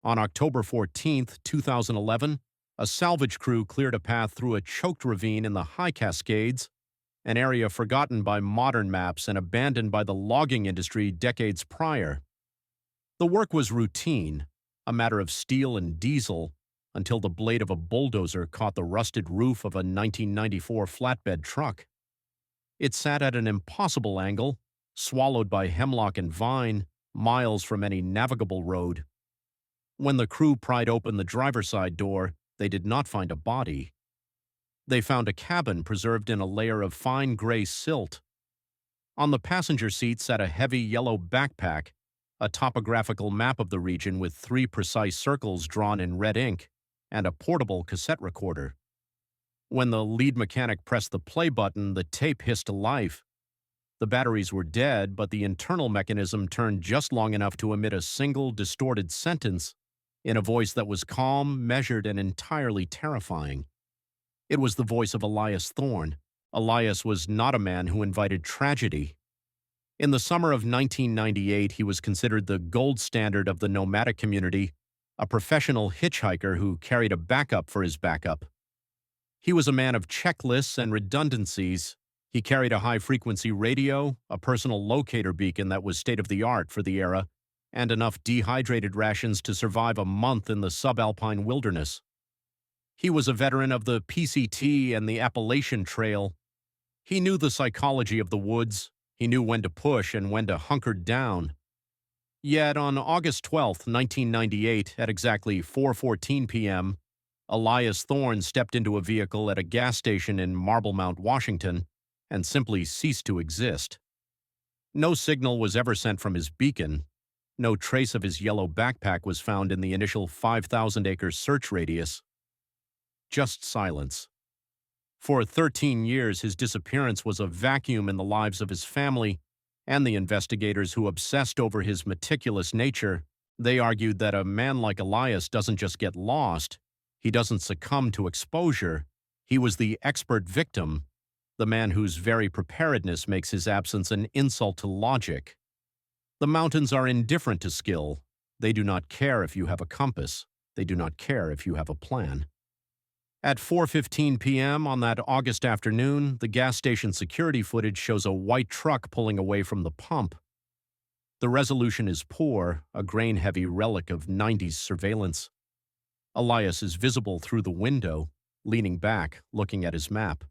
On October 14, 2011, a salvage crew cleared a path through a choked ravine in the High Cascades, an area forgotten by modern maps and abandoned by the logging industry decades prior. The work was routine, a matter of steel and diesel, until the blade of a bulldozer caught the rusted roof of a 1994 flatbed truck. It sat at an impossible angle, swallowed by hemlock and vine, miles from any navigable road. When the crew pried open the driver's side door, they did not find a body. They found a cabin preserved in a layer of fine gray silt. On the passenger seat sat a heavy yellow backpack, a topographical map of the region with 3 precise circles drawn in red ink, and a portable cassette recorder. When the lead mechanic pressed the play button, the tape hissed to life. The batteries were dead, but the internal mechanism turned just long enough to emit a single distorted sentence in a voice that was calm, measured, and entirely terrifying. It was the voice of Elias Thorne. Elias was not a man who invited tragedy. In the summer of 1998, he was considered the gold standard of the nomadic community, a professional hitchhiker who carried a backup for his backup. He was a man of checklists and redundancies. He carried a high-frequency radio, a personal locator beacon that was state-of-the-art for the era, and enough dehydrated rations to survive a month in the subalpine wilderness. He was a veteran of the PCT and the Appalachian Trail. He knew the psychology of the woods. He knew when to push and when to hunker down. Yet on August 12, 1998, at exactly 4:14 p.m., Elias Thorne stepped into a vehicle at a gas station in Marble Mount, Washington, and simply ceased to exist. No signal was ever sent from his beacon. No trace of his yellow backpack was found in the initial 5,000-acre search radius. Just silence. For 13 years, his disappearance was a vacuum in the lives of his family and the investigators who obsessed over his meticulous nature. They argued that a man like Elias doesn't just get lost, he doesn't succumb to exposure. He was the expert victim, the man whose very preparedness makes his absence an insult to logic. The mountains are indifferent to skill. They do not care if you have a compass. They do not care if you have a plan. At 4:15 p.m. on that August afternoon, the gas station security footage shows a white truck pulling away from the pump. The resolution is poor, a grain-heavy relic of 90s surveillance. Elias is visible through the window, leaning back, looking at his map.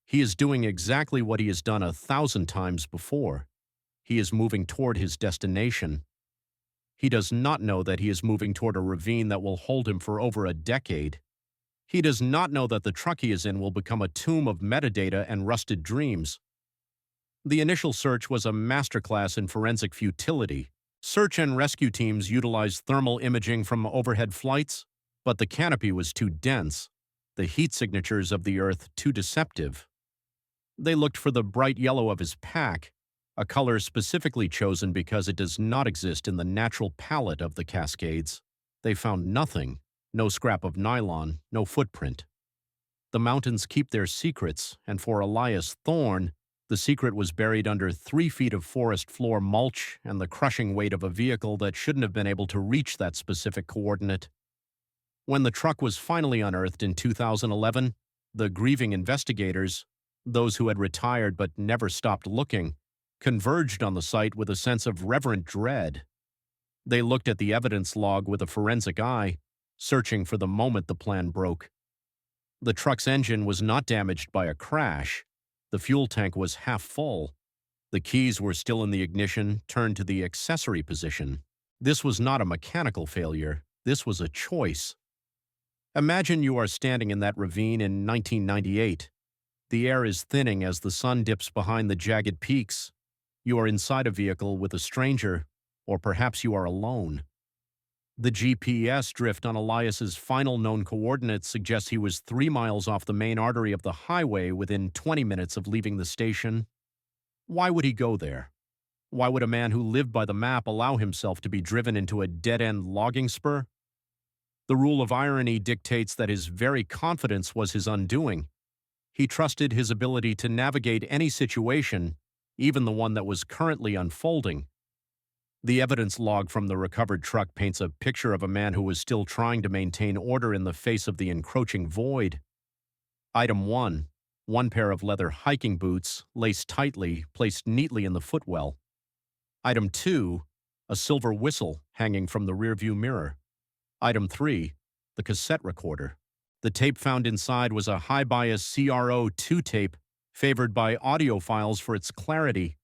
He is doing exactly what he has done 1,000 times before. He is moving toward his destination. He does not know that he is moving toward a ravine that will hold him for over a decade. He does not know that the truck he is in will become a tomb of metadata and rusted dreams. The initial search was a masterclass in forensic futility. Search and rescue teams utilized thermal imaging from overhead flights, but the canopy was too dense, the heat signatures of the Earth too deceptive. They looked for the bright yellow of his pack, a color specifically chosen because it does not exist in the natural palette of the Cascades. They found nothing. No scrap of nylon, no footprint. The mountains keep their secrets, and for Elias Thorne, the secret was buried under 3 feet of forest floor mulch and the crushing weight of a vehicle that shouldn't have been able to reach that specific coordinate. When the truck was finally unearthed in 2011, the grieving investigators, those who had retired but never stopped looking, converged on the site with a sense of reverent dread. They looked at the evidence log with a forensic eye, searching for the moment the plan broke. The truck's engine was not damaged by a crash. The fuel tank was half full. The keys were still in the ignition, turned to the accessory position. This was not a mechanical failure. This was a choice. Imagine you are standing in that ravine in 1998. The air is thinning as the sun dips behind the jagged peaks. You are inside a vehicle with a stranger, or perhaps you are alone. The GPS drift on Elias's final known coordinates suggests he was 3 miles off the main artery of the highway within 20 minutes of leaving the station. Why would he go there? Why would a man who lived by the map allow himself to be driven into a dead-end logging spur? The rule of irony dictates that his very confidence was his undoing. He trusted his ability to navigate any situation, even the one that was currently unfolding. The evidence log from the recovered truck paints a picture of a man who was still trying to maintain order in the face of the encroaching void. Item 1. One pair of leather hiking boots, laced tightly, placed neatly in the footwell. Item 2. A silver whistle hanging from the rearview mirror. Item 3. The cassette recorder. The tape found inside was a high-bias CRO2 tape, favored by audiophiles for its clarity.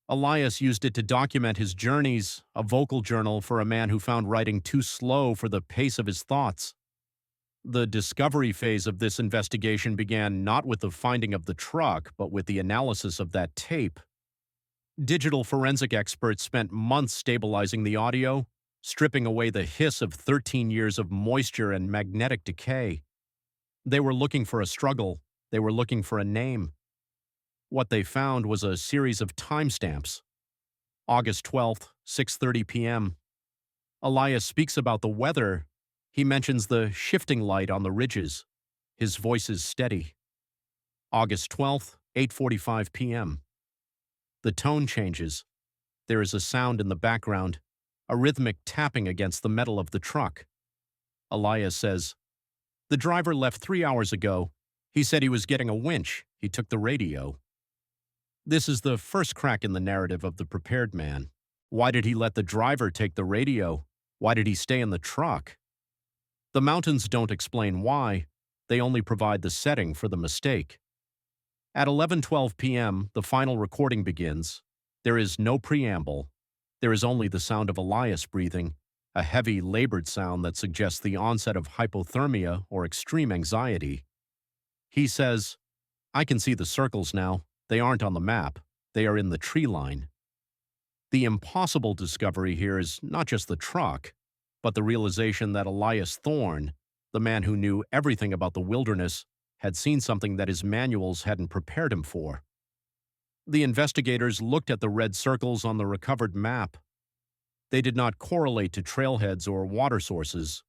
Elias used it to document his journeys, a vocal journal for a man who found writing too slow for the pace of his thoughts. The discovery phase of this investigation began not with the finding of the truck, but with the analysis of that tape. Digital forensic experts spent months stabilizing the audio, stripping away the hiss of 13 years of moisture and magnetic decay. They were looking for a struggle. They were looking for a name. What they found was a series of timestamps. August 12th, 6:30 p.m. Elias speaks about the weather. He mentions the shifting light on the ridges. His voice is steady. August 12th, 8:45 p.m. The tone changes. There is a sound in the background, a rhythmic tapping against the metal of the truck. Elias says, "The driver left 3 hours ago. He said he was getting a winch. He took the radio." This is the first crack in the narrative of the prepared man. Why did he let the driver take the radio? Why did he stay in the truck? The mountains don't explain why. They only provide the setting for the mistake. At 11:12 p.m., the final recording begins. There is no preamble. There is only the sound of Elias breathing, a heavy, labored sound that suggests the onset of hypothermia or extreme anxiety. He says, "I can see the circles now. They aren't on the map. They are in the tree line." The impossible discovery here is not just the truck, but the realization that Elias Thorne, the man who knew everything about the wilderness, had seen something that his manuals hadn't prepared him for. The investigators looked at the red circles on the recovered map. They did not correlate to trailheads or water sources.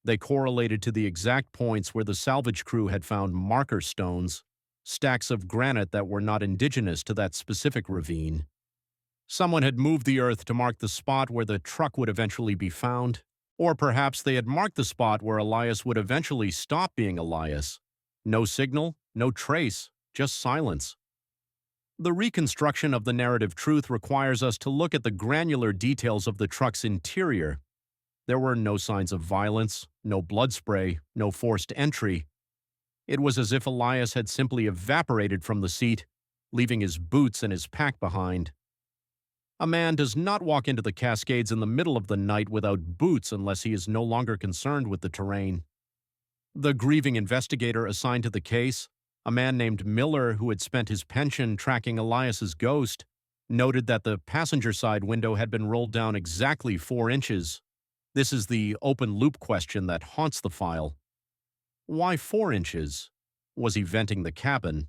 They correlated to the exact points where the salvage crew had found marker stones, stacks of granite that were not indigenous to that specific ravine. Someone had moved the earth to mark the spot where the truck would eventually be found, or perhaps they had marked the spot where Elias would eventually stop being Elias. No signal, no trace, just silence. The reconstruction of the narrative truth requires us to look at the granular details of the truck's interior. There were no signs of violence, no blood spray, no forced entry. It was as if Elias had simply evaporated from the seat, leaving his boots and his pack behind. A man does not walk into the Cascades in the middle of the night without boots unless he is no longer concerned with the terrain. The grieving investigator assigned to the case, a man named Miller who had spent his pension tracking Elias's ghost, noted that the passenger side window had been rolled down exactly 4 inches. This is the open-loop question that haunts the file. Why 4 inches? Was he venting the cabin?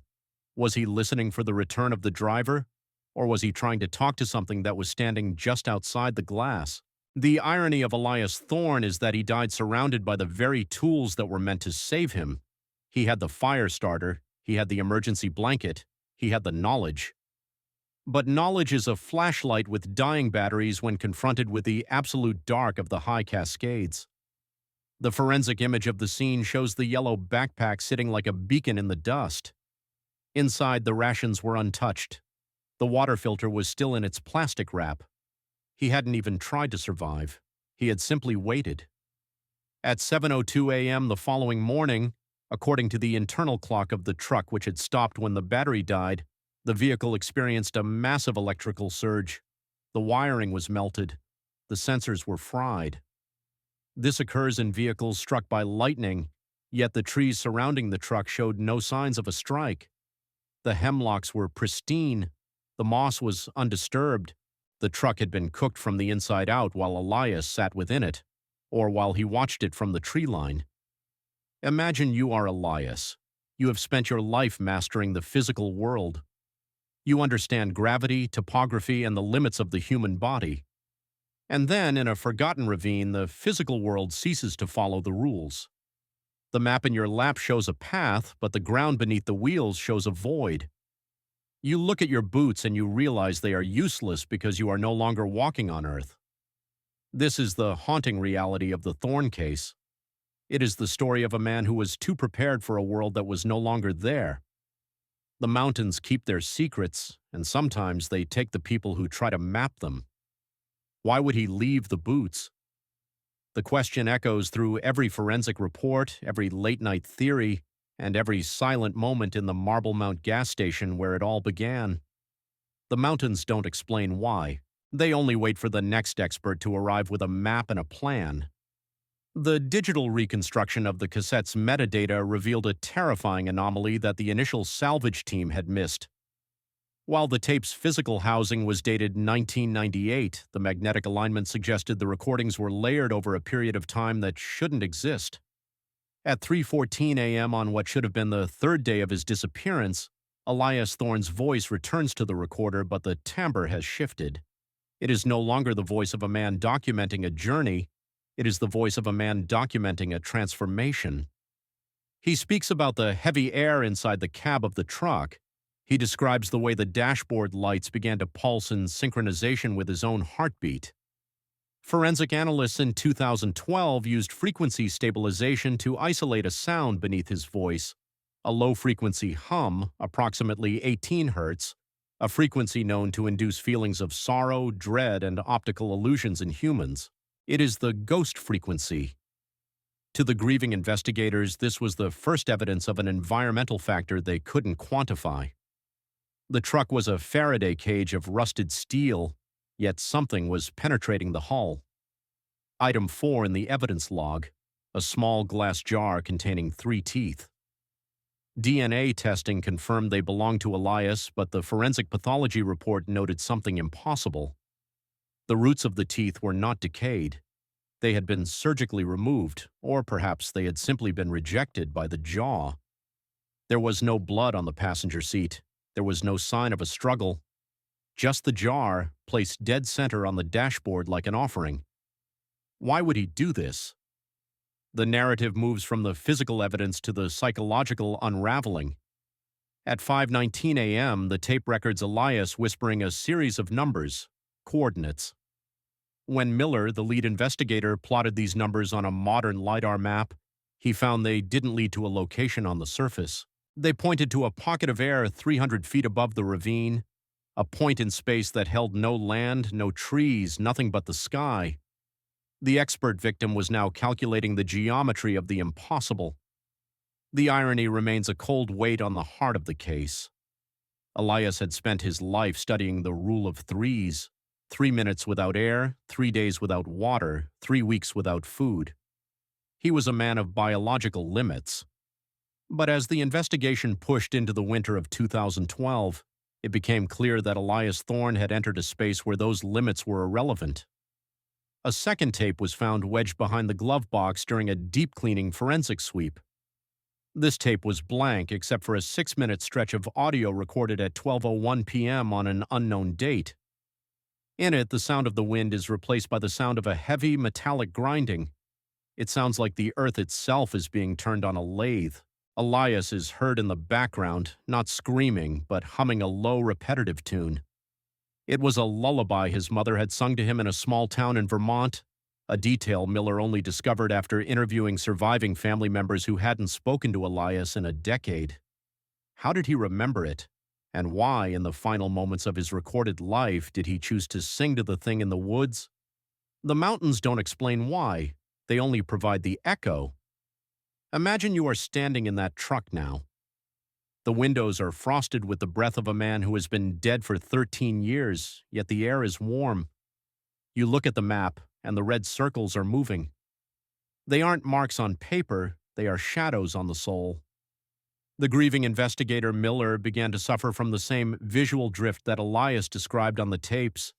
Was he listening for the return of the driver? Or was he trying to talk to something that was standing just outside the glass? The irony of Elias Thorne is that he died surrounded by the very tools that were meant to save him. He had the fire starter, he had the emergency blanket, he had the knowledge. But knowledge is a flashlight with dying batteries when confronted with the absolute dark of the high Cascades. The forensic image of the scene shows the yellow backpack sitting like a beacon in the dust. Inside, the rations were untouched. The water filter was still in its plastic wrap. He hadn't even tried to survive. He had simply waited. At 7:02 a.m. the following morning, according to the internal clock of the truck which had stopped when the battery died, the vehicle experienced a massive electrical surge. The wiring was melted. The sensors were fried. This occurs in vehicles struck by lightning, yet the trees surrounding the truck showed no signs of a strike. The hemlocks were pristine. The moss was undisturbed. The truck had been cooked from the inside out while Elias sat within it, or while he watched it from the tree line. Imagine you are Elias. You have spent your life mastering the physical world. You understand gravity, topography, and the limits of the human body. And then, in a forgotten ravine, the physical world ceases to follow the rules. The map in your lap shows a path, but the ground beneath the wheels shows a void. You look at your boots and you realize they are useless because you are no longer walking on Earth. This is the haunting reality of the Thorn case. It is the story of a man who was too prepared for a world that was no longer there. The mountains keep their secrets, and sometimes they take the people who try to map them. Why would he leave the boots? The question echoes through every forensic report, every late-night theory, and every silent moment in the Marble Mount gas station where it all began. The mountains don't explain why. They only wait for the next expert to arrive with a map and a plan. The digital reconstruction of the cassette's metadata revealed a terrifying anomaly that the initial salvage team had missed. While the tape's physical housing was dated 1998, the magnetic alignment suggested the recordings were layered over a period of time that shouldn't exist. At 3:14 a.m. on what should have been the third day of his disappearance, Elias Thorne's voice returns to the recorder, but the timbre has shifted. It is no longer the voice of a man documenting a journey. It is the voice of a man documenting a transformation. He speaks about the heavy air inside the cab of the truck. He describes the way the dashboard lights began to pulse in synchronization with his own heartbeat. Forensic analysts in 2012 used frequency stabilization to isolate a sound beneath his voice, a low-frequency hum, approximately 18 hertz, a frequency known to induce feelings of sorrow, dread, and optical illusions in humans. It is the ghost frequency. To the grieving investigators, this was the first evidence of an environmental factor they couldn't quantify. The truck was a Faraday cage of rusted steel, yet something was penetrating the hull. Item 4 in the evidence log, a small glass jar containing 3 teeth. DNA testing confirmed they belonged to Elias, but the forensic pathology report noted something impossible. The roots of the teeth were not decayed. They had been surgically removed, or perhaps they had simply been rejected by the jaw. There was no blood on the passenger seat. There was no sign of a struggle. Just the jar, placed dead center on the dashboard like an offering. Why would he do this? The narrative moves from the physical evidence to the psychological unraveling. At 5:19 a.m., the tape records Elias whispering a series of numbers, coordinates. When Miller, the lead investigator, plotted these numbers on a modern LiDAR map, he found they didn't lead to a location on the surface. They pointed to a pocket of air 300 feet above the ravine, a point in space that held no land, no trees, nothing but the sky. The expert victim was now calculating the geometry of the impossible. The irony remains a cold weight on the heart of the case. Elias had spent his life studying the rule of threes: 3 minutes without air, 3 days without water, 3 weeks without food. He was a man of biological limits. But as the investigation pushed into the winter of 2012, it became clear that Elias Thorne had entered a space where those limits were irrelevant. A second tape was found wedged behind the glove box during a deep-cleaning forensic sweep. This tape was blank except for a 6-minute stretch of audio recorded at 12:01 p.m. on an unknown date. In it, the sound of the wind is replaced by the sound of a heavy, metallic grinding. It sounds like the earth itself is being turned on a lathe. Elias is heard in the background, not screaming, but humming a low, repetitive tune. It was a lullaby his mother had sung to him in a small town in Vermont, a detail Miller only discovered after interviewing surviving family members who hadn't spoken to Elias in a decade. How did he remember it? And why, in the final moments of his recorded life, did he choose to sing to the thing in the woods? The mountains don't explain why. They only provide the echo. Imagine you are standing in that truck now. The windows are frosted with the breath of a man who has been dead for 13 years, yet the air is warm. You look at the map, and the red circles are moving. They aren't marks on paper, they are shadows on the soul. The grieving investigator Miller began to suffer from the same visual drift that Elias described on the tapes.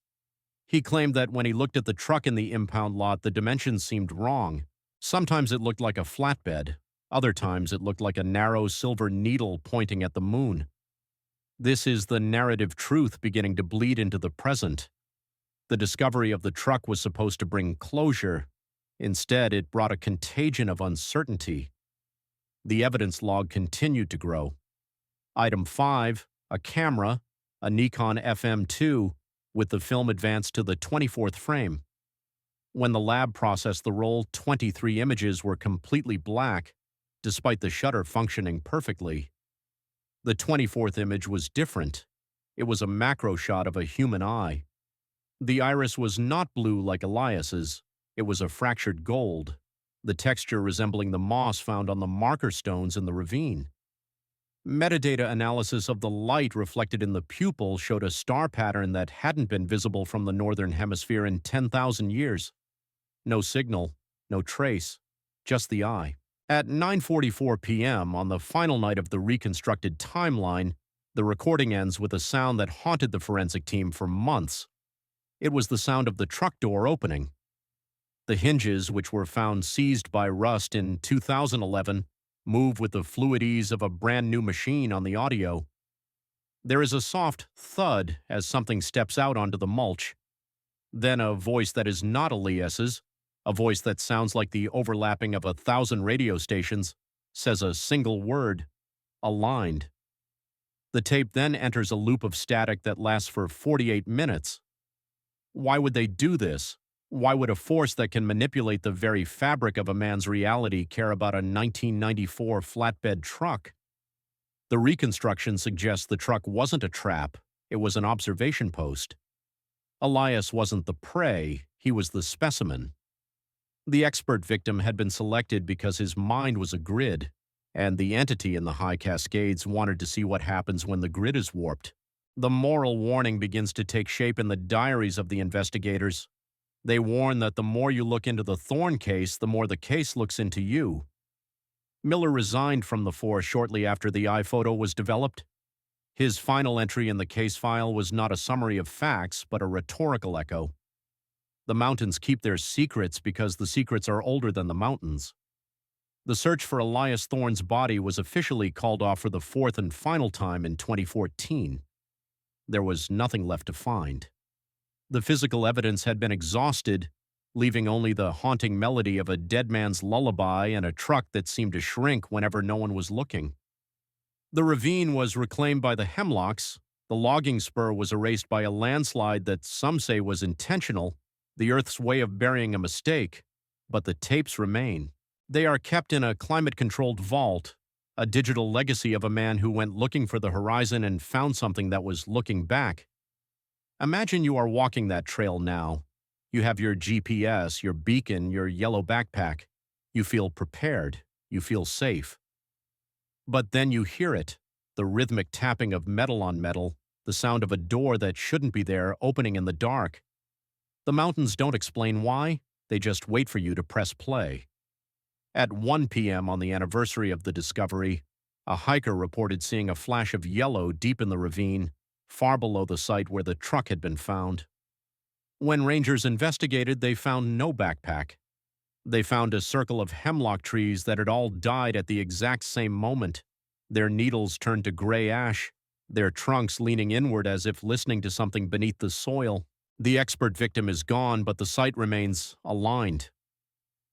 He claimed that when he looked at the truck in the impound lot, the dimensions seemed wrong. Sometimes it looked like a flatbed. Other times it looked like a narrow silver needle pointing at the moon. This is the narrative truth beginning to bleed into the present. The discovery of the truck was supposed to bring closure. Instead, it brought a contagion of uncertainty. The evidence log continued to grow. Item 5, a camera, a Nikon FM2, with the film advanced to the 24th frame. When the lab processed the roll, 23 images were completely black, despite the shutter functioning perfectly. The 24th image was different. It was a macro shot of a human eye. The iris was not blue like Elias's. It was a fractured gold, the texture resembling the moss found on the marker stones in the ravine. Metadata analysis of the light reflected in the pupil showed a star pattern that hadn't been visible from the northern hemisphere in 10,000 years. No signal, no trace, just the eye. At 9:44 p.m. on the final night of the reconstructed timeline, the recording ends with a sound that haunted the forensic team for months. It was the sound of the truck door opening. The hinges, which were found seized by rust in 2011, move with the fluid ease of a brand new machine on the audio. There is a soft thud as something steps out onto the mulch. Then a voice that is not Elias's, a voice that sounds like the overlapping of 1,000 radio stations, says a single word: aligned. The tape then enters a loop of static that lasts for 48 minutes. Why would they do this? Why would a force that can manipulate the very fabric of a man's reality care about a 1994 flatbed truck? The reconstruction suggests the truck wasn't a trap, it was an observation post. Elias wasn't the prey, he was the specimen. The expert victim had been selected because his mind was a grid, and the entity in the high cascades wanted to see what happens when the grid is warped. The moral warning begins to take shape in the diaries of the investigators. They warn that the more you look into the Thorne case, the more the case looks into you. Miller resigned from the force shortly after the eye photo was developed. His final entry in the case file was not a summary of facts, but a rhetorical echo. The mountains keep their secrets because the secrets are older than the mountains. The search for Elias Thorne's body was officially called off for the fourth and final time in 2014. There was nothing left to find. The physical evidence had been exhausted, leaving only the haunting melody of a dead man's lullaby and a truck that seemed to shrink whenever no one was looking. The ravine was reclaimed by the hemlocks, the logging spur was erased by a landslide that some say was intentional, the Earth's way of burying a mistake, but the tapes remain. They are kept in a climate-controlled vault, a digital legacy of a man who went looking for the horizon and found something that was looking back. Imagine you are walking that trail now. You have your GPS, your beacon, your yellow backpack. You feel prepared. You feel safe. But then you hear it, the rhythmic tapping of metal on metal, the sound of a door that shouldn't be there opening in the dark. The mountains don't explain why, they just wait for you to press play. At 1 p.m. on the anniversary of the discovery, a hiker reported seeing a flash of yellow deep in the ravine, far below the site where the truck had been found. When rangers investigated, they found no backpack. They found a circle of hemlock trees that had all died at the exact same moment, their needles turned to gray ash, their trunks leaning inward as if listening to something beneath the soil. The expert victim is gone, but the site remains aligned.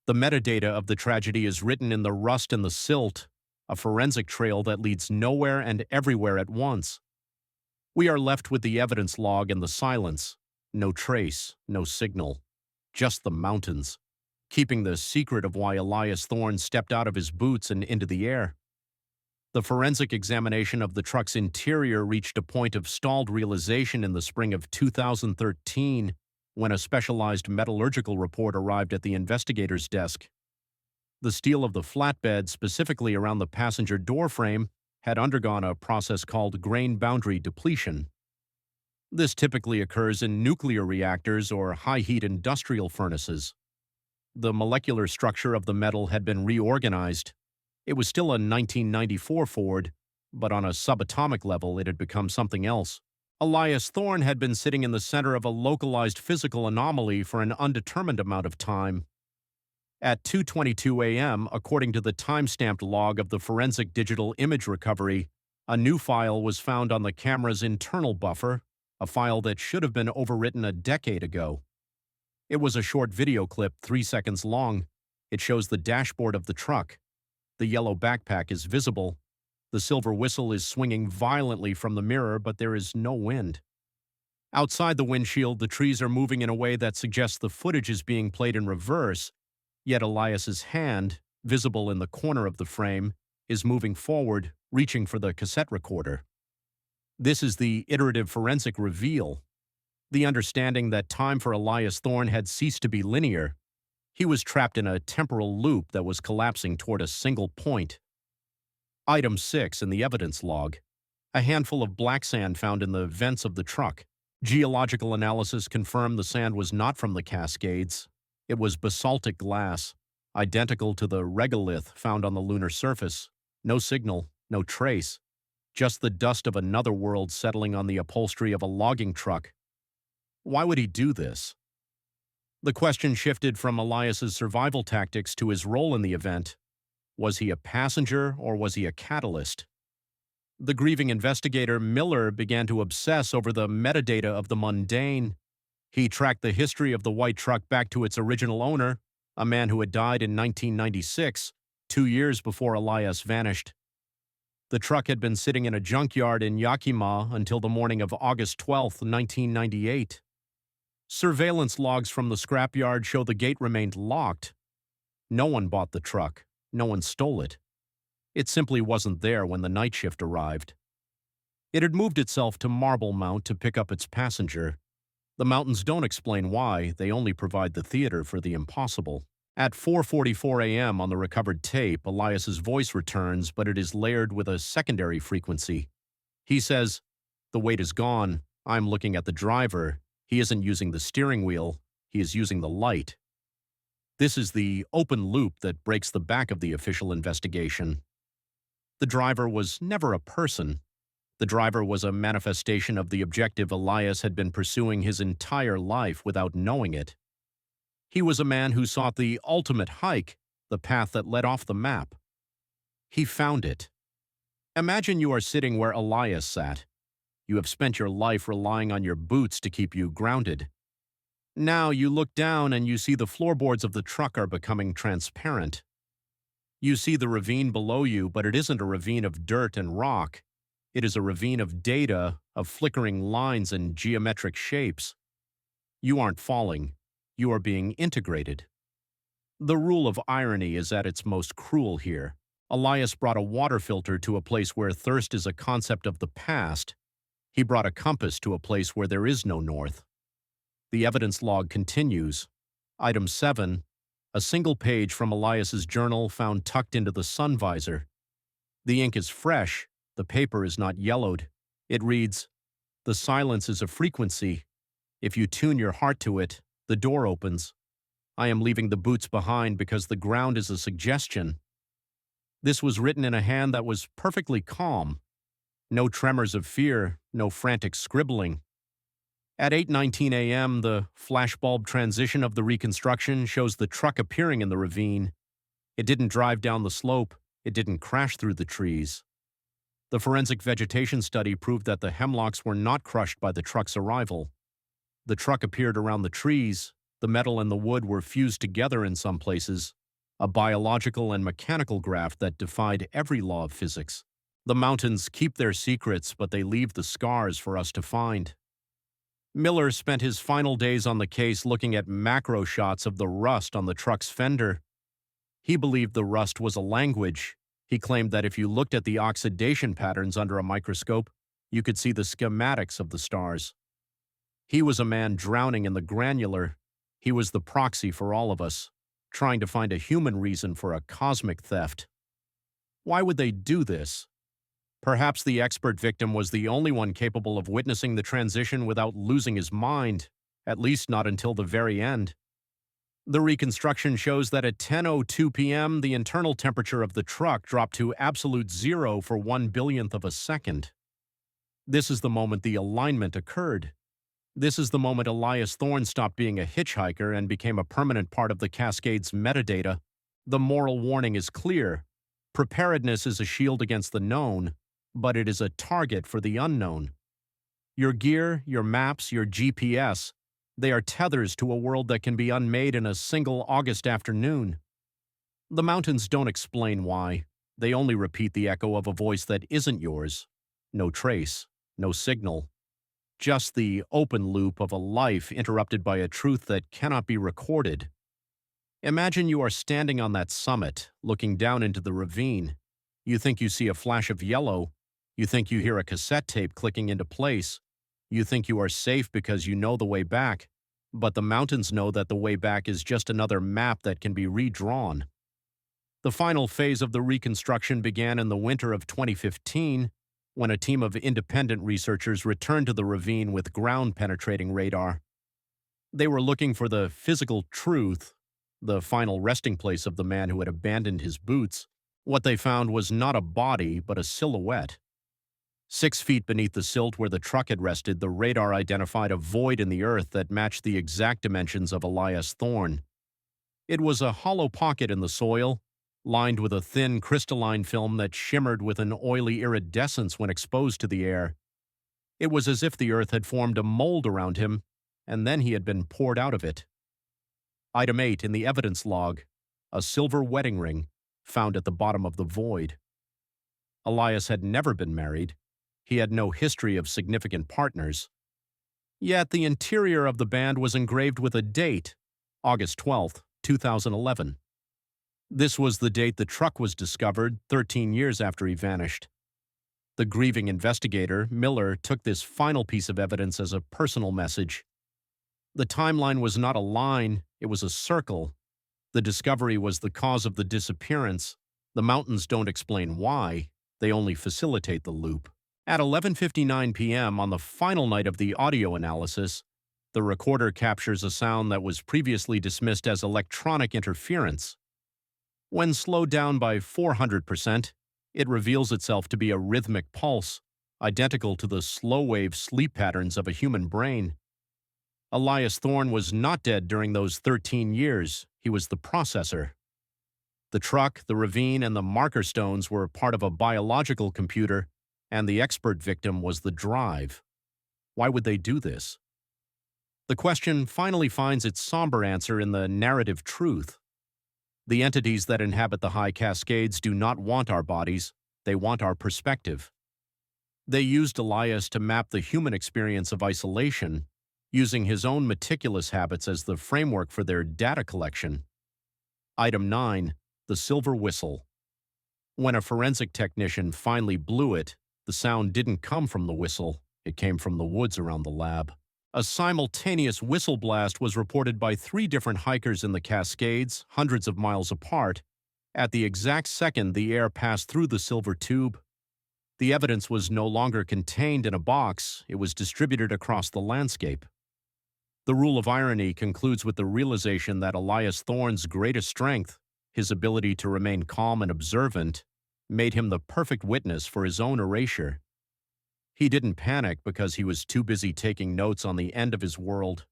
The metadata of the tragedy is written in the rust and the silt, a forensic trail that leads nowhere and everywhere at once. We are left with the evidence log and the silence. No trace, no signal. Just the mountains, keeping the secret of why Elias Thorne stepped out of his boots and into the air. The forensic examination of the truck's interior reached a point of stalled realization in the spring of 2013 when a specialized metallurgical report arrived at the investigator's desk. The steel of the flatbed, specifically around the passenger door frame, had undergone a process called grain boundary depletion. This typically occurs in nuclear reactors or high-heat industrial furnaces. The molecular structure of the metal had been reorganized. It was still a 1994 Ford, but on a subatomic level it had become something else. Elias Thorne had been sitting in the center of a localized physical anomaly for an undetermined amount of time. At 2:22 a.m., according to the time-stamped log of the forensic digital image recovery, a new file was found on the camera's internal buffer, a file that should have been overwritten a decade ago. It was a short video clip, 3 seconds long. It shows the dashboard of the truck. The yellow backpack is visible. The silver whistle is swinging violently from the mirror, but there is no wind. Outside the windshield, the trees are moving in a way that suggests the footage is being played in reverse, yet Elias's hand, visible in the corner of the frame, is moving forward, reaching for the cassette recorder. This is the iterative forensic reveal, the understanding that time for Elias Thorne had ceased to be linear. He was trapped in a temporal loop that was collapsing toward a single point. Item 6 in the evidence log. A handful of black sand found in the vents of the truck. Geological analysis confirmed the sand was not from the Cascades. It was basaltic glass, identical to the regolith found on the lunar surface. No signal, no trace. Just the dust of another world settling on the upholstery of a logging truck. Why would he do this? The question shifted from Elias's survival tactics to his role in the event. Was he a passenger or was he a catalyst? The grieving investigator Miller began to obsess over the metadata of the mundane. He tracked the history of the white truck back to its original owner, a man who had died in 1996, 2 years before Elias vanished. The truck had been sitting in a junkyard in Yakima until the morning of August 12, 1998. Surveillance logs from the scrapyard show the gate remained locked. No one bought the truck. No one stole it. It simply wasn't there when the night shift arrived. It had moved itself to Marble Mount to pick up its passenger. The mountains don't explain why, they only provide the theater for the impossible. At 4:44 a.m. on the recovered tape, Elias's voice returns, but it is layered with a secondary frequency. He says, "The weight is gone. I'm looking at the driver. He isn't using the steering wheel. He is using the light." This is the open loop that breaks the back of the official investigation. The driver was never a person. The driver was a manifestation of the objective Elias had been pursuing his entire life without knowing it. He was a man who sought the ultimate hike, the path that led off the map. He found it. Imagine you are sitting where Elias sat. You have spent your life relying on your boots to keep you grounded. Now you look down and you see the floorboards of the truck are becoming transparent. You see the ravine below you, but it isn't a ravine of dirt and rock. It is a ravine of data, of flickering lines and geometric shapes. You aren't falling. You are being integrated. The rule of irony is at its most cruel here. Elias brought a water filter to a place where thirst is a concept of the past. He brought a compass to a place where there is no north. The evidence log continues. Item 7, a single page from Elias's journal found tucked into the sun visor. The ink is fresh. The paper is not yellowed. It reads, "The silence is a frequency. If you tune your heart to it, the door opens. I am leaving the boots behind because the ground is a suggestion." This was written in a hand that was perfectly calm. No tremors of fear, no frantic scribbling. At 8:19 a.m., the flashbulb transition of the reconstruction shows the truck appearing in the ravine. It didn't drive down the slope. It didn't crash through the trees. The forensic vegetation study proved that the hemlocks were not crushed by the truck's arrival. The truck appeared around the trees. The metal and the wood were fused together in some places, a biological and mechanical graft that defied every law of physics. The mountains keep their secrets, but they leave the scars for us to find. Miller spent his final days on the case looking at macro shots of the rust on the truck's fender. He believed the rust was a language. He claimed that if you looked at the oxidation patterns under a microscope, you could see the schematics of the stars. He was a man drowning in the granular. He was the proxy for all of us, trying to find a human reason for a cosmic theft. Why would they do this? Perhaps the expert victim was the only one capable of witnessing the transition without losing his mind, at least not until the very end. The reconstruction shows that at 10:02 p.m., the internal temperature of the truck dropped to absolute zero for 1/1000th of a second. This is the moment the alignment occurred. This is the moment Elias Thorne stopped being a hitchhiker and became a permanent part of the Cascades metadata. The moral warning is clear. Preparedness is a shield against the known, but it is a target for the unknown. Your gear, your maps, your GPS, they are tethers to a world that can be unmade in a single August afternoon. The mountains don't explain why. They only repeat the echo of a voice that isn't yours. No trace, no signal. Just the open loop of a life interrupted by a truth that cannot be recorded. Imagine you are standing on that summit, looking down into the ravine. You think you see a flash of yellow. You think you hear a cassette tape clicking into place. You think you are safe because you know the way back. But the mountains know that the way back is just another map that can be redrawn. The final phase of the reconstruction began in the winter of 2015, when a team of independent researchers returned to the ravine with ground-penetrating radar. They were looking for the physical truth, the final resting place of the man who had abandoned his boots. What they found was not a body, but a silhouette. 6 feet beneath the silt where the truck had rested, the radar identified a void in the earth that matched the exact dimensions of Elias Thorne. It was a hollow pocket in the soil, lined with a thin crystalline film that shimmered with an oily iridescence when exposed to the air. It was as if the earth had formed a mold around him, and then he had been poured out of it. Item 8 in the evidence log, a silver wedding ring, found at the bottom of the void. Elias had never been married. He had no history of significant partners. Yet the interior of the band was engraved with a date, August 12, 2011. This was the date the truck was discovered, 13 years after he vanished. The grieving investigator, Miller, took this final piece of evidence as a personal message. The timeline was not a line, it was a circle. The discovery was the cause of the disappearance. The mountains don't explain why, they only facilitate the loop. At 11:59 p.m. on the final night of the audio analysis, the recorder captures a sound that was previously dismissed as electronic interference. When slowed down by 400%, it reveals itself to be a rhythmic pulse, identical to the slow-wave sleep patterns of a human brain. Elias Thorne was not dead during those 13 years. He was the processor. The truck, the ravine, and the marker stones were part of a biological computer, and the expert victim was the drive. Why would they do this? The question finally finds its somber answer in the narrative truth. The entities that inhabit the high Cascades do not want our bodies, they want our perspective. They used Elias to map the human experience of isolation, using his own meticulous habits as the framework for their data collection. Item 9, the silver whistle. When a forensic technician finally blew it, the sound didn't come from the whistle, it came from the woods around the lab. A simultaneous whistle blast was reported by 3 different hikers in the Cascades, hundreds of miles apart. At the exact second the air passed through the silver tube, the evidence was no longer contained in a box, it was distributed across the landscape. The rule of irony concludes with the realization that Elias Thorne's greatest strength, his ability to remain calm and observant, made him the perfect witness for his own erasure. He didn't panic because he was too busy taking notes on the end of his world.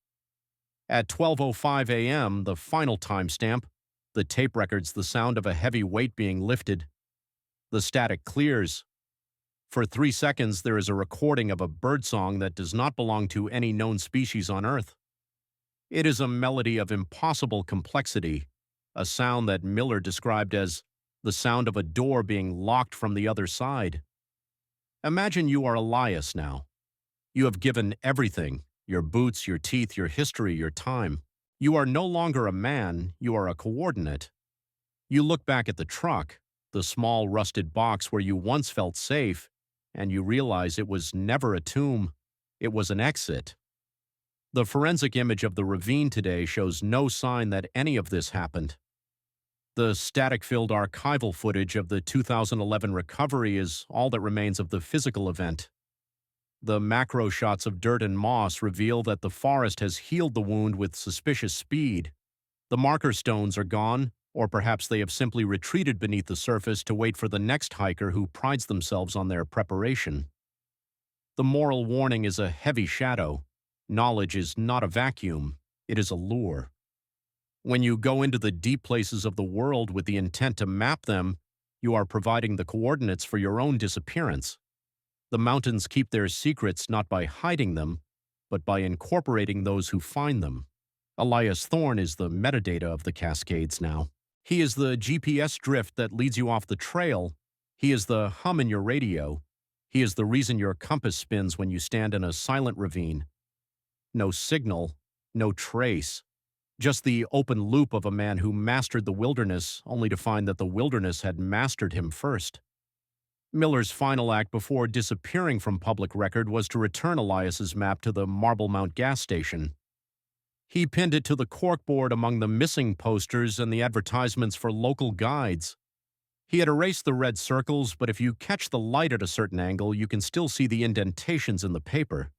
At 12:05 a.m., the final timestamp, the tape records the sound of a heavy weight being lifted. The static clears. For 3 seconds, there is a recording of a birdsong that does not belong to any known species on Earth. It is a melody of impossible complexity, a sound that Miller described as the sound of a door being locked from the other side. Imagine you are Elias now. You have given everything, your boots, your teeth, your history, your time. You are no longer a man, you are a coordinate. You look back at the truck, the small rusted box where you once felt safe, and you realize it was never a tomb, it was an exit. The forensic image of the ravine today shows no sign that any of this happened. The static-filled archival footage of the 2011 recovery is all that remains of the physical event. The macro shots of dirt and moss reveal that the forest has healed the wound with suspicious speed. The marker stones are gone, or perhaps they have simply retreated beneath the surface to wait for the next hiker who prides themselves on their preparation. The moral warning is a heavy shadow. Knowledge is not a vacuum, it is a lure. When you go into the deep places of the world with the intent to map them, you are providing the coordinates for your own disappearance. The mountains keep their secrets not by hiding them, but by incorporating those who find them. Elias Thorne is the metadata of the Cascades now. He is the GPS drift that leads you off the trail. He is the hum in your radio. He is the reason your compass spins when you stand in a silent ravine. No signal, no trace. Just the open loop of a man who mastered the wilderness only to find that the wilderness had mastered him first. Miller's final act before disappearing from public record was to return Elias's map to the Marble Mount gas station. He pinned it to the corkboard among the missing posters and the advertisements for local guides. He had erased the red circles, but if you catch the light at a certain angle, you can still see the indentations in the paper.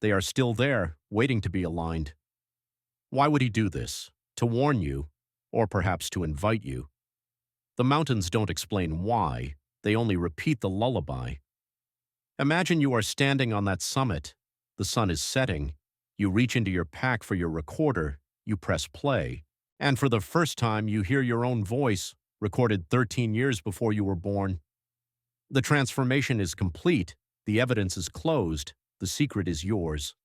They are still there, waiting to be aligned. Why would he do this? To warn you, or perhaps to invite you. The mountains don't explain why, they only repeat the lullaby. Imagine you are standing on that summit. The sun is setting. You reach into your pack for your recorder, you press play, and for the first time you hear your own voice, recorded 13 years before you were born. The transformation is complete, the evidence is closed, the secret is yours.